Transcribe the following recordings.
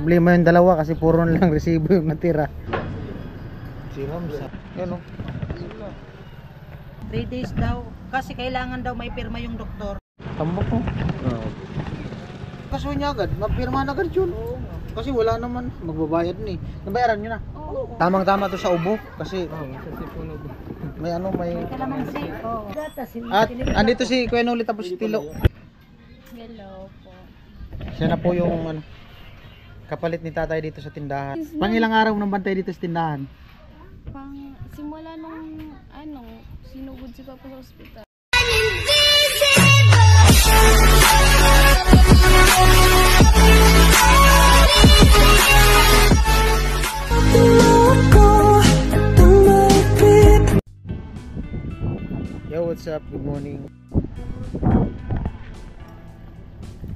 problema yung dalawa kasi puro na lang resibo yung natira. Siram sa yan o. 3 days daw. Kasi kailangan daw may pirma yung doktor. Tambok ko. Kaso niya agad, mapirma na agad yun. Kasi wala naman, magbabayad ni. Nabayaran nyo na? Oo. Tamang-tama to sa ubo. Kasi may ano, may... Kalamansi. Oo. At andito si Kuya Noli tapos si Tilo. Hello po. Siya na po yung ano, kapalit ni tatay dito sa tindahan. Pang ilang araw nang bantay dito sa tindahan? Pang simula nung sinugod si Papa sa ospital. Yo, what's up? Good morning.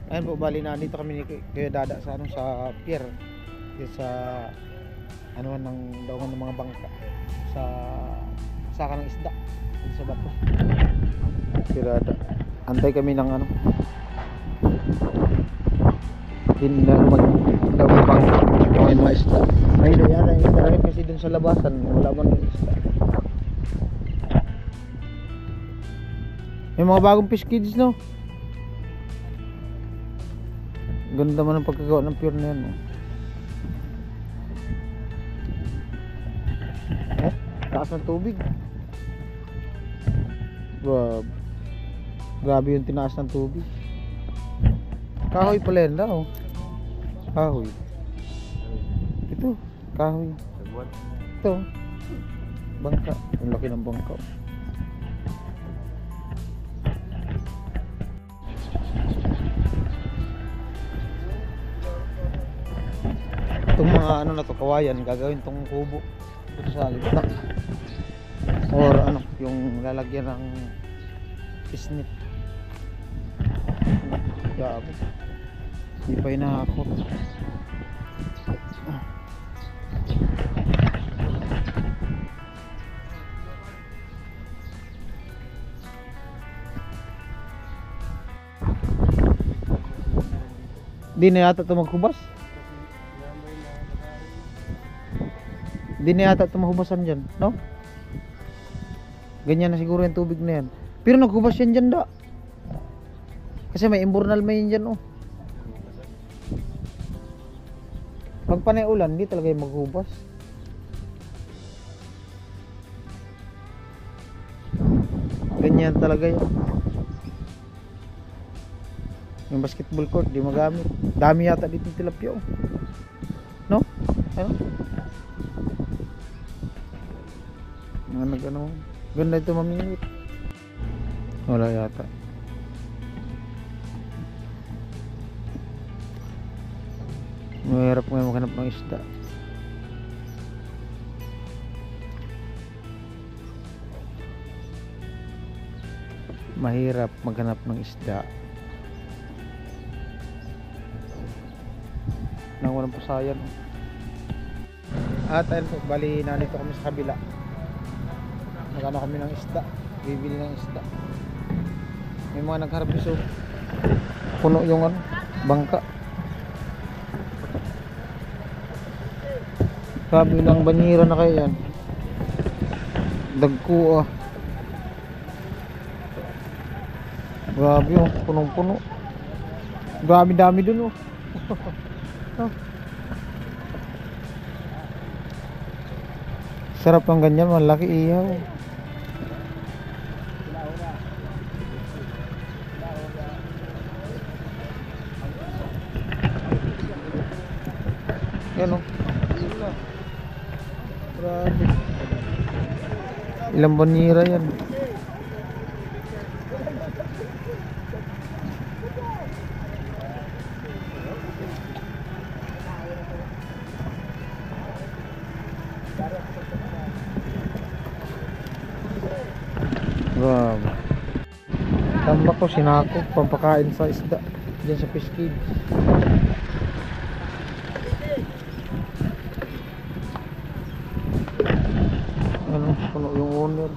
Ayun po, bali na dito kami ni Kuya Dada sa sa pier. Sa ng daungan ng mga bangka sa saka ng isda dito sa bato. Kuya Dada. Antay kami ng hindi na daungan bangka. May mga isda. May yata yung isda rin kasi dun sa labasan. Wala man yung isda. May mga bagong fish kids, no? Ganda man ang pagkagawa ng pier na yan, no? Taas ng tubig. Grabe yung tinaas ng tubig. Kahoy pala yan daw. Kahoy. Ito, kahoy. Ito. Bangka. Ang laki ng bangka. Itong mga na to, kawayan, gagawin tong kubo dito sa gitna. Or yung lalagyan ng isnit. Grabe. Di pa inahakot. Di na yata ito magkubas. Di na yata ito mahubasan dyan, no? Ganyan na siguro yung tubig na yan. Pero naghubas yan dyan da. Kasi may imbornal may yan dyan, oh. Pag panay ulan, di talaga yung maghubas. Ganyan talaga yan. Yung basketball court, di magamit. Dami yata dito tilapia, oh. No? Ano? Ganda ito mamingwit. Wala yata. Mahirap ngayon maghanap ng isda. Mahirap maghanap ng isda nang walang pasayan. At ayun po, bali nandito kami sa kabila. Magano kami ng isda, bibili ng isda. May mga nagharbiso. Puno yung bangka. Sabi lang banyera na kayo yan. Dagko, ah. Grabe, oh, punong-puno. Grabe dami dun, oh. Sarap ng ganyan, malaki ihaw. Yan, oh. Grabe. Ilang banira yan. Wow. Tambak ko, sinako, pampakain sa isda dyan sa fish cage. Puno yung owner.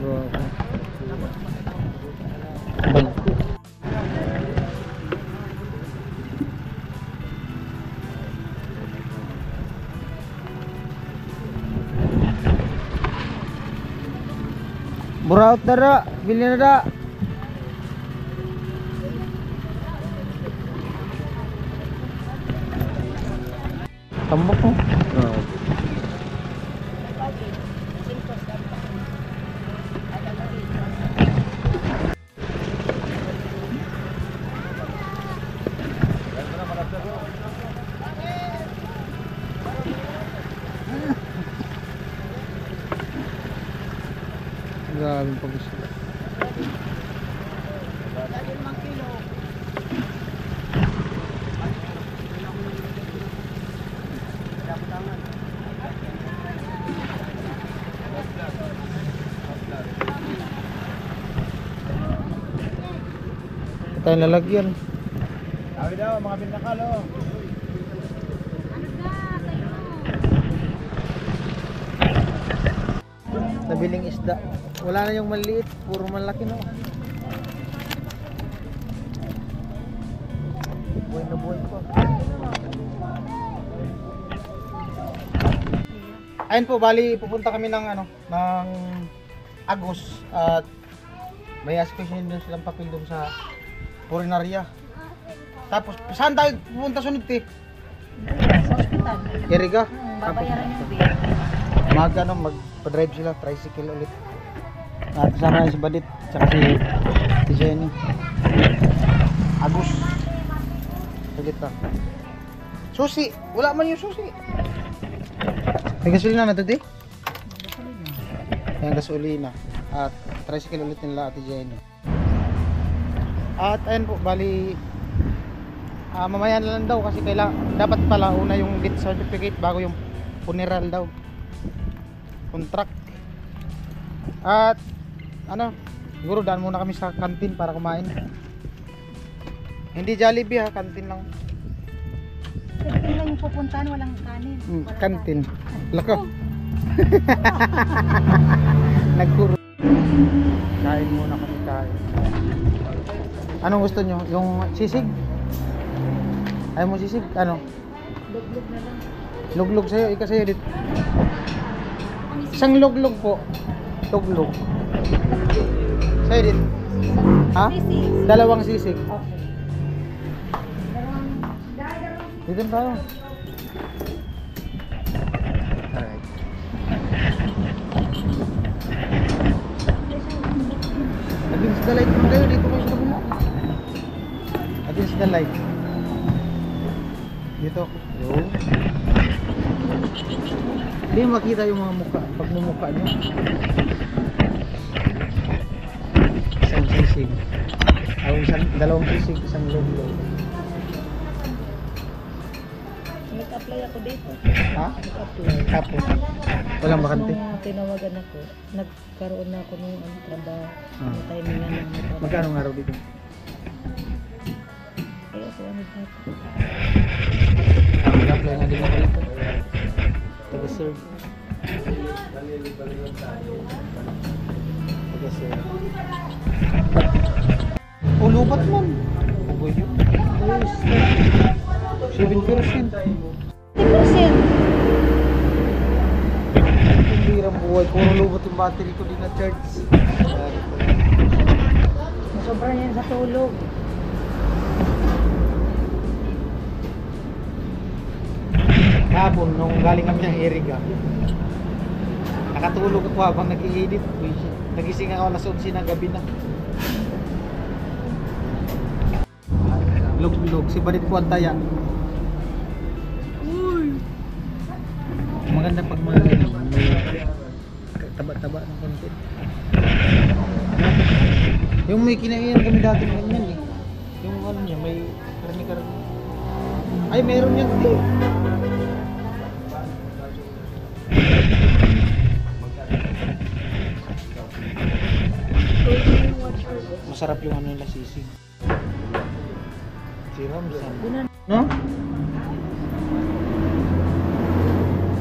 Wow. Buraot dara, bili na da. Tambok mo. Grabe pag gusto. Tayo lalagyan. Sabi daw, mga binakalo. Nabiling isda. Wala na yung maliit, puro malaki no. Buhay na buhay po. Ayun po, bali pupunta kami ng ano, ng Agos at may asking din silang papel doon sa Purinarya. Tapos saan tayo pupunta sunod te? Sa ospital. Iriga. Babayaran yung bill. Magpa-drive sila, tricycle ulit. At kasama na si Badit, tsaka si Jenny. Agus. Ulit lang. Susi! Wala man yung susi. May gasolina na ito, di? Ayan, gasolina. At tricycle ulit nila, Ate Jenny. At ayun po, bali mamaya na lang daw kasi dapat pala una yung death certificate bago yung funeral daw. Contract. At ano, siguro daan muna kami sa kantin para kumain. Hindi Jollibee ha, kantin lang. Kantin lang yung pupuntahan, walang kanin. Kantin. Lako. Nagkuro. Kain muna kami kain. Anong gusto nyo? Yung sisig? Ayaw mo sisig? Ano? Luglog na lang. Luglog sa'yo, ika sa'yo dito. Isang luglog po. Luglog. Sa'yo dito. Ha? Sisig. Dalawang sisig. Okay. Dito na tayo. Alright. Against the light naman kayo. Dito kayo sa kabila. Against the light. Dito. Yun. Hindi makita yung mga mukha. Pag mumukha nyo. Isang sisig. Dalawang sisig. Isang luglog. Nag-apply ako dito. Ha? Nag-apply. Tapos. Walang bakante. Nung tinawagan ako, nagkaroon na ako ng trabaho. Yung timing nga ng trabaho. Magkano nga raw dito? Eh, ako ano dito. Mag-apply nga din ako dito. Taga-serve. Taga-serve. Ulubat man. Ugoy yun. 7%. 10%. Hindi rin buhay. Puro lubot yung battery ko din na charge. Sobra yan sa tulog. Kahapon, nung galing kami ng Iriga, nakatulog ako habang nag-i-edit. Nagising ako alas 11 ng gabi na. Log-log, si Badit po ang taya. Maganda pag mga ganyan, may taba-taba ng konti. Yung may kinain kami dati ng ganyan eh. Yung ano niya, may karami-karami. Ay, meron yan din. Masarap yung ano nila sisig. Si Ramzan. No?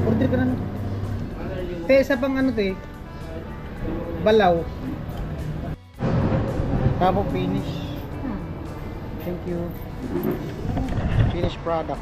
Order ka na. Te, isa pang ano te? Balaw. Tapos finish. Thank you. Finished product.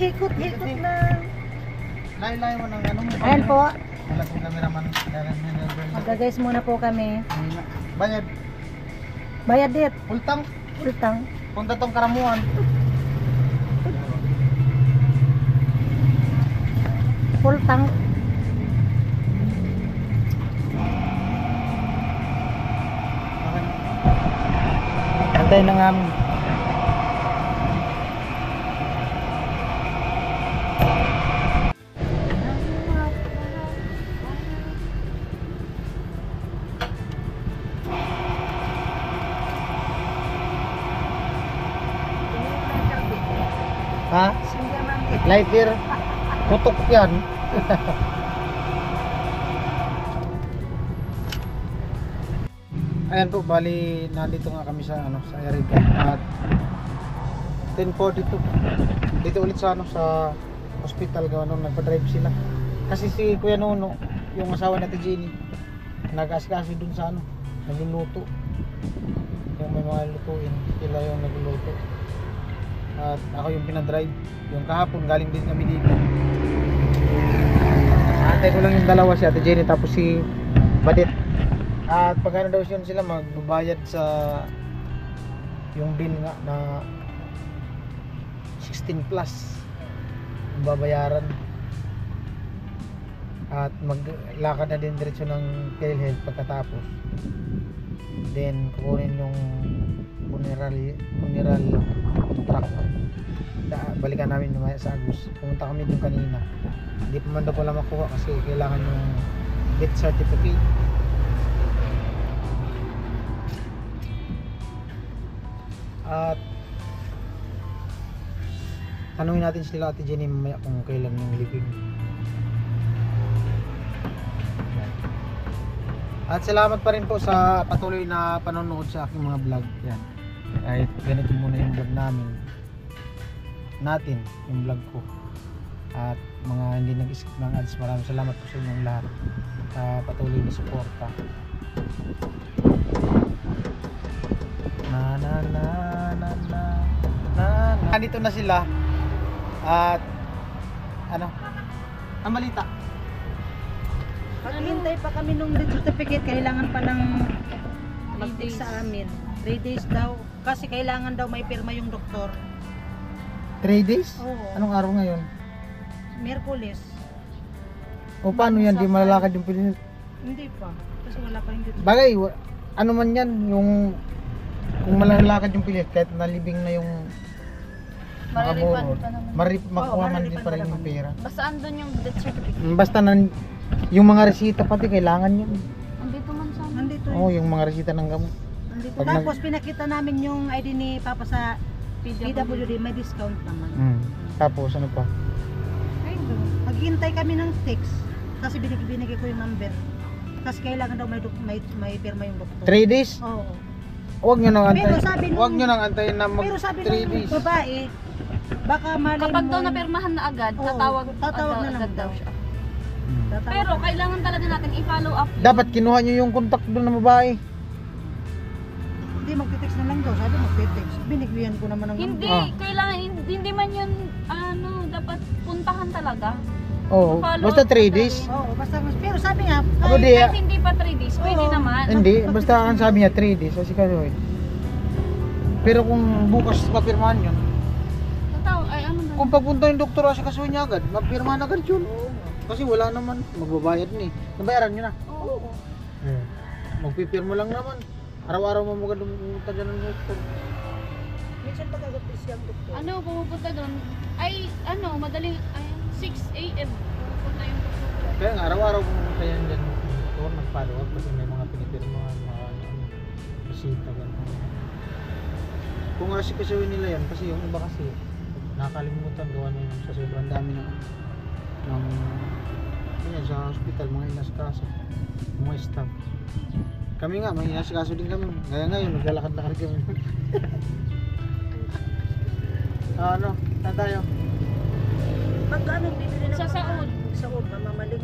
Hikot-hikot lang. Layo-layo mo ng ano mo. Ayan po. Wala kong cameraman. Mag-guys muna po kami. Bayad. Bayad dit. Ultang. Ultang. Punta tong Karamuan. Full tank. Antay na nga. Ha? Light beer. Putok yan. Ayan po, bali nandito nga kami sa sa Erika at 10:42 dito ulit sa sa hospital gawa nung nagpa-drive sila. Kasi si Kuya Nono, yung asawa natin Jenny, nag-aasikaso dun sa nagluluto. Yung may mga lutuin, sila yung nagluluto. At ako yung pinadrive. Yung kahapon galing din kami dito. Antay ko lang yung dalawa, si Ate Jenny tapos si Badit. At pag ano daw yun sila magbabayad sa yung bill nga na 16 plus yung babayaran. At maglakad na din diretso ng PhilHealth pagkatapos. Then kukunin yung funeral truck. Balikan namin mamaya sa Agus. Pumunta kami doon kanina. Hindi pa man daw pala makuha kasi kailangan yung death certificate. At tanungin natin sila Ate Jenny mamaya kung kailan yung living. At salamat pa rin po sa patuloy na panonood sa aking mga vlog. Yan. Kahit ganito muna yung vlog natin, yung vlog ko. At mga hindi nag-skip ng ads, maraming salamat po sa inyong lahat sa patuloy na suporta. Nandito na sila. At ang balita. Paghintay pa kami nung death certificate, kailangan pa ng 3 mag-fix days. sa amin. 3 days daw. Kasi kailangan daw may pirma yung doktor. 3 days? Oo. Anong araw ngayon? Miyerkules. O paano yan? Di malalakad yung Pilipinas? Hindi pa. Kasi wala pa yung death. Bagay, ano man yan, yung kung malalakad yung Pilipinas, kahit nalibing na yung Mariripan pa naman. makuha man din mariripan pa rin pa yung naman. pera. Basta andun yung death certificate. Basta yung mga resita pati kailangan yun. Andito man sa amin. Nandito Oo, yun. yung mga resita ng gamot. Nandito. Pag Tapos pinakita namin yung ID ni Papa sa PWD, may discount naman. Tapos ano pa? Ay, doon. Maghintay kami ng text. Kasi binigay ko yung number. Kasi kailangan daw may pirma yung doktor. 3 days? Oo. Huwag nyo nang Pero antayin. sabi nung- Huwag nyo nang antayin na mag Pero sabi 3 ng days. babae, baka malay Kapag mo. daw napirmahan na agad, Oo, tatawag tatawag na lang agad daw. siya. Tatawag Pero na. kailangan talaga natin i-follow up. yun. Dapat kinuha nyo yung contact doon ng babae. Hindi, magte-text na lang daw. Sabi magte-text. Binigyan ko naman ng Hindi, Ah. kailangan hindi man yun dapat puntahan talaga. Oo, Follow basta up 3 ka days. Oo, basta pero sabi nga, Ako kahit- di, Kahit hindi pa 3 days, pwede Oo. naman. hindi, basta ang sabi niya 3 days. Kasi kayo pero kung bukas papirmahan yun, Ano ba? kung pagpunta yung doktor kasi kasuhin niya agad, mapirmahan agad yun. Kasi wala naman, magbabayad ni. Nabayaran nyo na. Oo. Magpipirmo lang naman. Araw-araw mo maganda pumunta dyan ng doktor. minsan pagkagabi siyang doktor. Pumupunta doon, madaling, 6 AM. Pupunta yung doktor. Kaya nga, araw-araw pumunta yan dyan ng doktor, nag-follow up kasi may mga pinipirmahan, mga resita, gano'n. Kung asikasuhin nila yan, kasi yung iba kasi, nakakalimutan gawa na yun sa sobrang dami ng ganyan, sa hospital, mga inasikaso, mga staff. Kami nga, may inasikaso din kami. Ngayon, naglalakad-lakad kami. Saan tayo? Magkano bibili ng Sa Saud. Saud, mamamaling.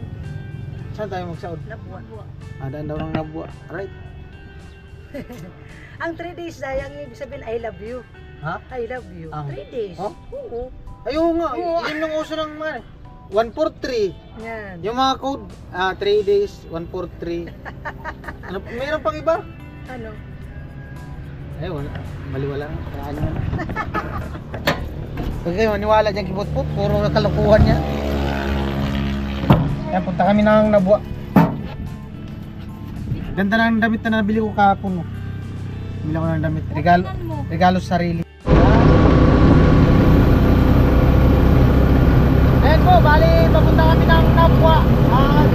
Saan tayo magsaod? Labuan. Daan daw ng Nabua. Right? Ang 3 days na, yung ibig sabihin, I love you. Ha? I love you. Ang- 3 days. Oh? Oo. Ayun nga, yun yung uso ng mga 143. Yan. Yung mga code, 3 days, 143. Ano, mayroon pang iba? Ano? Ay, wala. Maliwala. Ano na. Huwag kayo maniwala dyan kibot-pot. Puro kalokohan niya. Kaya punta kami ng Nabua. Ganda ng damit na nabili ko kahapon. Bili ko ng damit. Regalo sa sarili. Ayan po, bali papunta kami ng Nabua. At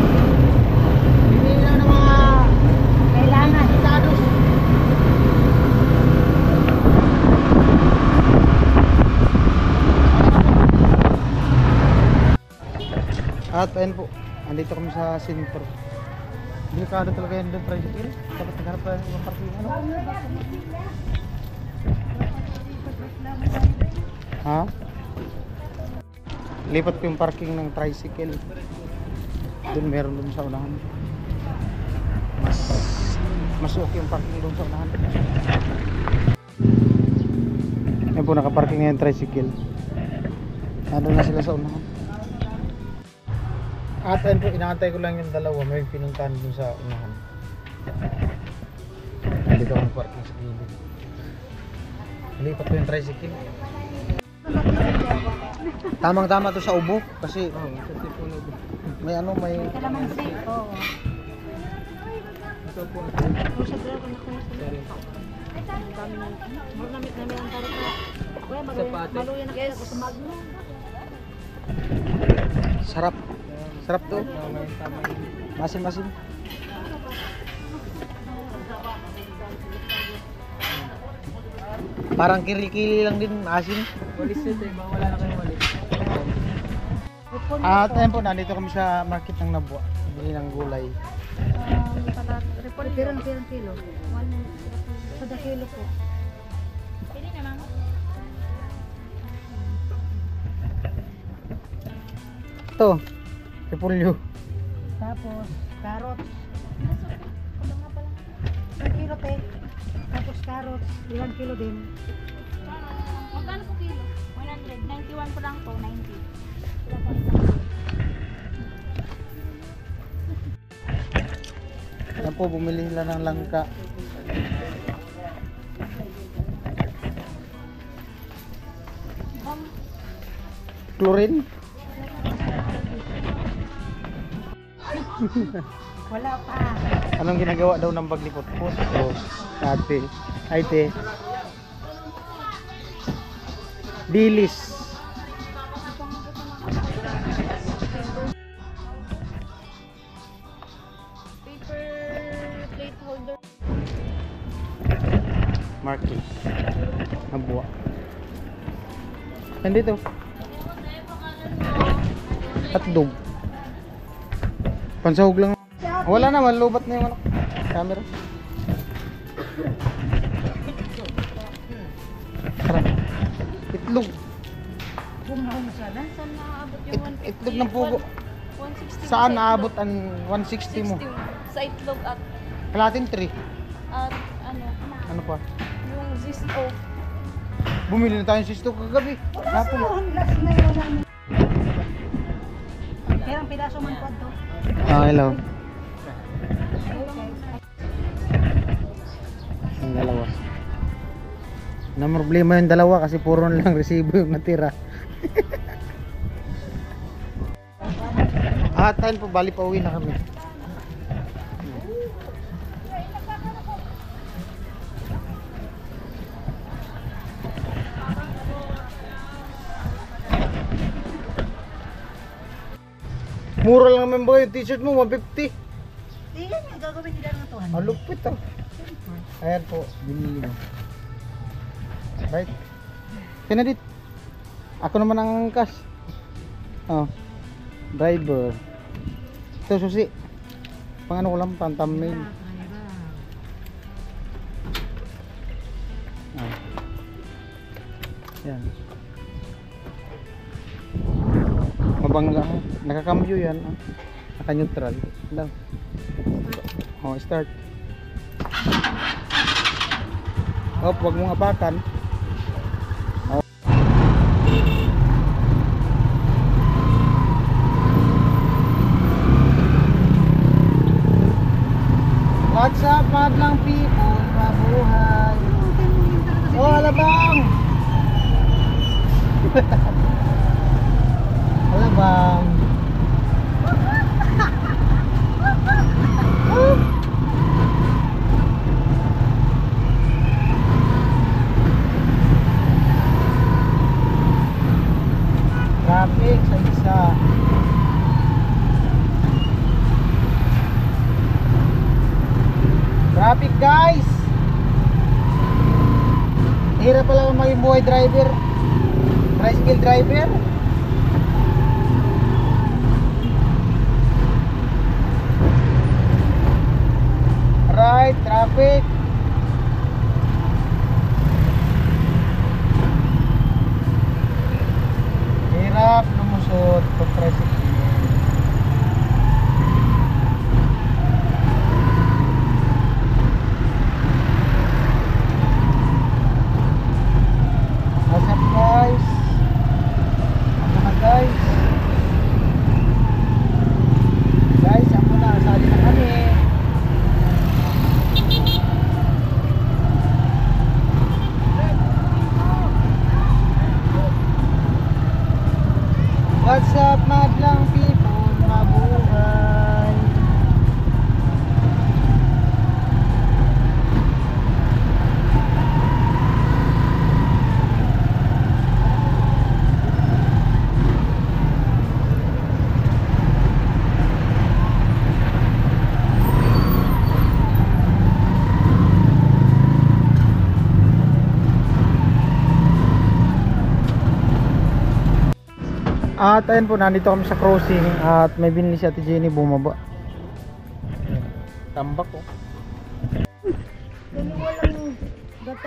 bibili na ng mga Kailangan. dados. At ayun po, andito kami sa Sinipro. Delikado talaga yan doon, tricycle. Dapat naghanap tayo ng ibang parking. Ano? Ha? Lipat ko yung parking ng tricycle. Doon meron doon sa unahan. Mas okay yung parking doon sa unahan. Yan po, nakaparking na yung tricycle. Nandun na sila sa unahan. At ayun po, inaantay ko lang yung dalawa. May pinuntahan dun sa unahan. Dito ako parking sa gilid. Lipat ko yung tricycle. Tamang-tama to sa ubo. Kasi may ano, may... Kalamansi. Oo. Ito po. Sa dragon ako na sila. Ang dami ng mura namit namin ang taro ka. Kuya, maluyan na kaya ko sa magno. Sarap. Sarap to. Masim-masim. Parang kiri-kili lang din, asin. Walis ito eh, wala na kayong walis. At ayun po, nandito kami sa market ng Nabua. Bili ng gulay. Pirang kilo. Kada kilo po. Pili na lang. Ito, repolyo. Tapos, carrots. 1 kilo te. Tapos carrots, 1 kilo din. Magkano po kilo? 100. 91 po lang po. 90. Yan po, bumili sila ng langka. Chlorine. Wala pa. Anong ginagawa daw ng baglipot-pot? Oh, ate. Ay, te. Dilis. Paper plate holder. Market. Nabua. Nandito. Hotdog. Pansahog lang. Wala na, malubat na yung ano, camera. Sarap. Itlog. Bumahon na sana. Saan naaabot yung 150? Itlog ng pugo. 160. Saan naabot ang 160 mo? 60 sa itlog at Kalating 3. ano Ano pa? yung zisto. Bumili na tayong sisto kagabi. Hapon. Last na yun namin. Pirang pidaso man po ito. Ah, hello. Ang dalawa. Na problema yung dalawa kasi puro na lang resibo yung natira. Tayo po, bali pa uwi na kami. Mura lang naman ba yung t-shirt mo, 150. Hindi yan yung gagawin nila ng 200. Ang lupit ah. Ayan po, binili mo. Right? Pinadit. Ako naman ang cash. Oh. Driver. Ito susi. Pang ano ko lang, pang thumbnail. Ah. Yan. Mabangga. Nakakambyo yan. Ah. Naka-neutral. Lang. Oh, start. Wag mong apakan. Oh. Traffic guys! Hirap pala maging buhay driver. Tricycle driver. Right, traffic. Hirap lumusot pag tricycle. What's up guys? Ako na guys. Guys, ako na. Sali na kami. What's up madlang people? Mabuhay. At ayun po, nandito kami sa crossing at may binili si Ate Jenny, bumaba. Ayan, tambak po.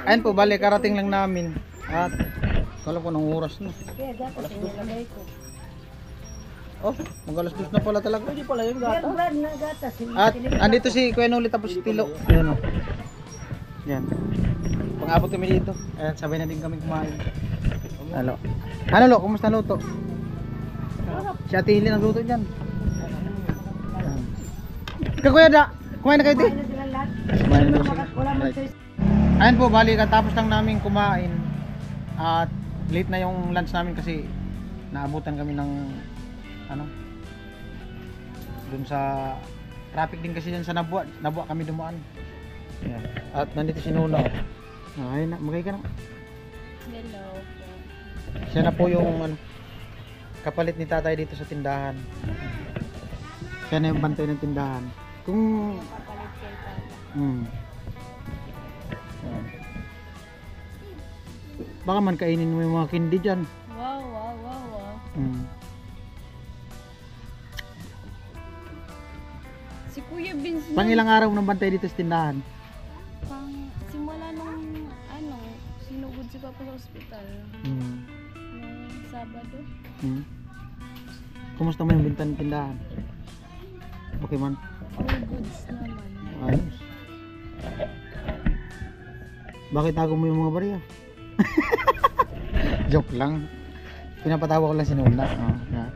Ayun po, bali karating lang namin. At kala ko ng oras na. Kaya gatas nilagay ko. Oh, mag-alas 2 na pala talaga. Pwede pala yung Beer gata. brand na gatas. At andito si Kuya Noli tapos si Tilo. Ayun o. Yan. Pang-abot kami dito. Ayan, sabay na din kami kumain. Halo. Ano lo, kumusta luto? Si Ate Hili nagluto dyan. Ikaw Kuya Da, kumain na kayo di? Kumain na sila lahat. Kumain na sila. Wala man Right. choice. Ayun po, bali katapos lang namin kumain. At late na yung lunch namin kasi naabutan kami ng ano dun sa traffic din kasi dyan sa Nabua kami dumaan. Ayan. At nandito si Nuno. Ay na, magay ka na. Hello po. Siya na po yung ano, kapalit ni tatay dito sa tindahan. Siya na yung bantay ng tindahan. Kung Papalit kay tata. Ayan. Baka man kainin mo yung mga candy dyan. Wow, wow, wow, wow. Si Kuya Vince Pang ilang araw nang bantay dito sa tindahan? pang simula nung ano, sinugod si Papa sa ospital nung Sabado. Kumusta mo yung binta ng tindahan? Okay man? All goods naman. Ayos. Bakit tago mo yung mga barya? Joke lang. Pinapatawa ko lang si Nuna. Oh, yeah.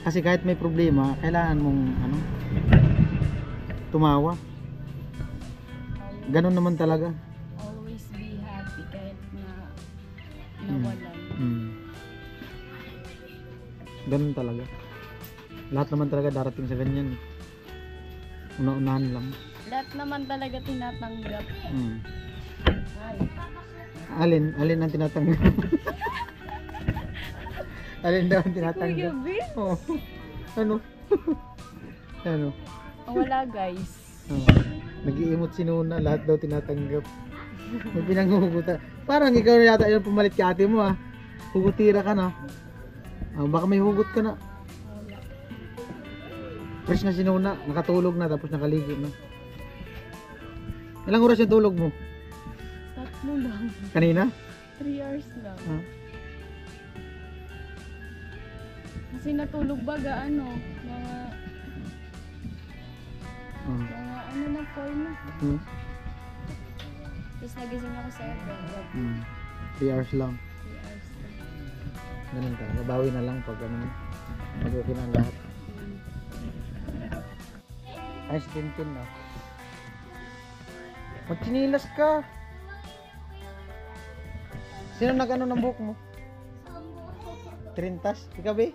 Kasi kahit may problema, kailangan mong ano, tumawa. Ganun naman talaga. Always be happy kahit na nawalan. Ganun talaga. Lahat naman talaga darating sa ganyan. Una-unahan lang. Lahat naman talaga tinatanggap. Alin ang tinatanggap? Alin daw ang Kuya tinatanggap? Vince? Oh. Ano? Ano? Wala guys. Oh. Nag-iimot si Nuna, lahat daw tinatanggap. May pinanghugutan. Parang ikaw na yata yung pumalit kay ate mo ah. Hugutira ka na. Oh, baka may hugot ka na. Wala. Fresh na si Nuna, nakatulog na tapos nakaligo na. Ilang oras yung tulog mo? 3 lang. Kanina? 3 hours lang. Ah. Kasi natulog baga ano, mga Oh. ano na 4 na. Hmm. Tapos nagising ako sa 3 hours lang. 3 hours lang. Ganun ka. Babawi na lang pag ano, pag okay na ang lahat. Ay, si Tintin na. Magchinilas ka. Sino nag-ano ng buhok mo? Trintas? Ikaw ba?